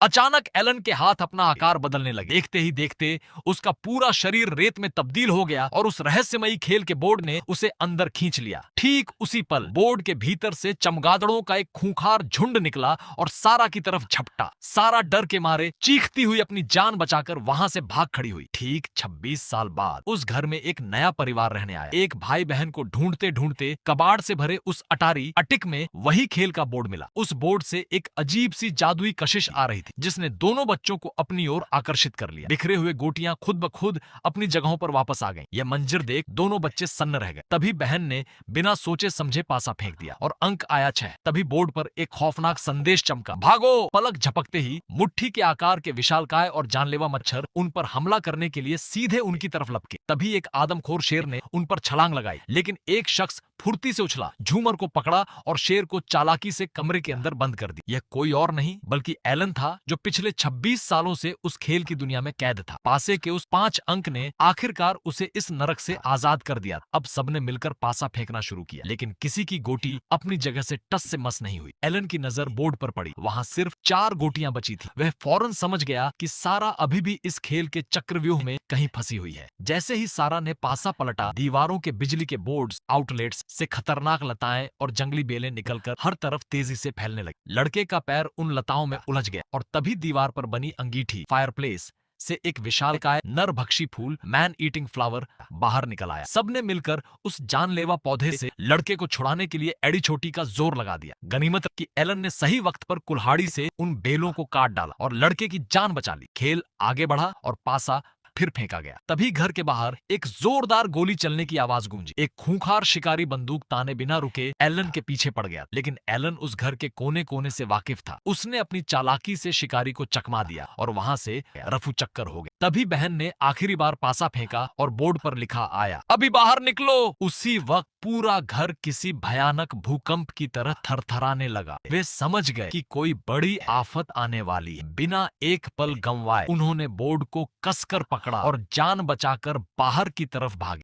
अचानक एलन के हाथ अपना आकार बदलने लगे। देखते ही देखते उसका पूरा शरीर रेत में तब्दील हो गया और उस रहस्यमयी खेल के बोर्ड ने उसे अंदर खींच लिया। ठीक उसी पल बोर्ड के भीतर से चमगादड़ों का एक खूंखार झुंड निकला और सारा की तरफ झपटा। सारा डर के मारे चीखती हुई अपनी जान बचाकर वहां से भाग खड़ी हुई। ठीक 26 साल बाद उस घर में एक नया परिवार रहने आया। एक भाई बहन को ढूंढते ढूंढते कबाड़ से भरे उस अटारी अटिक में वही खेल का बोर्ड मिला। उस बोर्ड से एक अजीब सी जादुई कशिश आ रही थी जिसने दोनों बच्चों को अपनी ओर आकर्षित कर लिया। बिखरे हुए गोटियां खुद ब खुद अपनी जगहों पर वापस आ गईं। यह मंजर देख दोनों बच्चे सन्न रह गए। तभी बहन ने बिना सोचे समझे पासा फेंक दिया और अंक आया 6। तभी बोर्ड पर एक खौफनाक संदेश चमका, भागो। पलक झपकते ही मुट्ठी के आकार के विशालकाय और जानलेवा मच्छर उन पर हमला करने के लिए सीधे उनकी तरफ लपके। तभी एक आदमखोर शेर ने उन पर छलांग लगाई, लेकिन एक शख्स फुर्ती से उछला, झूमर को पकड़ा और शेर को चालाकी से कमरे के अंदर बंद कर दिया। यह कोई और नहीं बल्कि एलन था, जो पिछले 26 सालों से उस खेल की दुनिया में कैद था। पासे के उस 5 अंक ने आखिरकार उसे इस नरक से आजाद कर दिया। अब सबने मिलकर पासा फेंकना शुरू किया, लेकिन किसी की गोटी अपनी जगह से टस से मस नहीं हुई। एलन की नजर बोर्ड पर पड़ी, वहां सिर्फ 4 गोटियां बची थी। वह फौरन समझ गया कि सारा अभी भी इस खेल के चक्रव्यूह में कहीं फंसी हुई है। जैसे ही सारा ने पासा पलटा, दीवारों के बिजली के बोर्ड्स, आउटलेट्स से खतरनाक लताएं और जंगली बेलें निकलकर हर तरफ तेजी से फैलने लगी। लड़के का पैर उन लताओं में उलझ गया और तभी दीवार पर बनी अंगीठी फायरप्लेस से एक विशालकाय नरभक्षी फूल, मैन ईटिंग फ्लावर, बाहर निकल आया। सबने मिलकर उस जानलेवा पौधे से लड़के को छुड़ाने के लिए एड़ी छोटी का जोर लगा दिया। गनीमत कि एलन ने सही वक्त पर कुल्हाड़ी से उन बेलों को काट डाला और लड़के की जान बचा ली। खेल आगे बढ़ा और पासा फिर फेंका गया। तभी घर के बाहर एक जोरदार गोली चलने की आवाज गूंजी। एक खूंखार शिकारी बंदूक ताने बिना रुके एलन के पीछे पड़ गया, लेकिन एलन उस घर के कोने कोने से वाकिफ था। उसने अपनी चालाकी से शिकारी को चकमा दिया और वहां से रफू चक्कर हो गया। तभी बहन ने आखिरी बार पासा फेंका और बोर्ड पर लिखा आया, अभी बाहर निकलो। उसी वक्त पूरा घर किसी भयानक भूकंप की तरह थरथराने लगा। वे समझ गए कि कोई बड़ी आफत आने वाली है। बिना एक पल गंवाए उन्होंने बोर्ड को कसकर पकड़ा और जान बचाकर बाहर की तरफ भागे।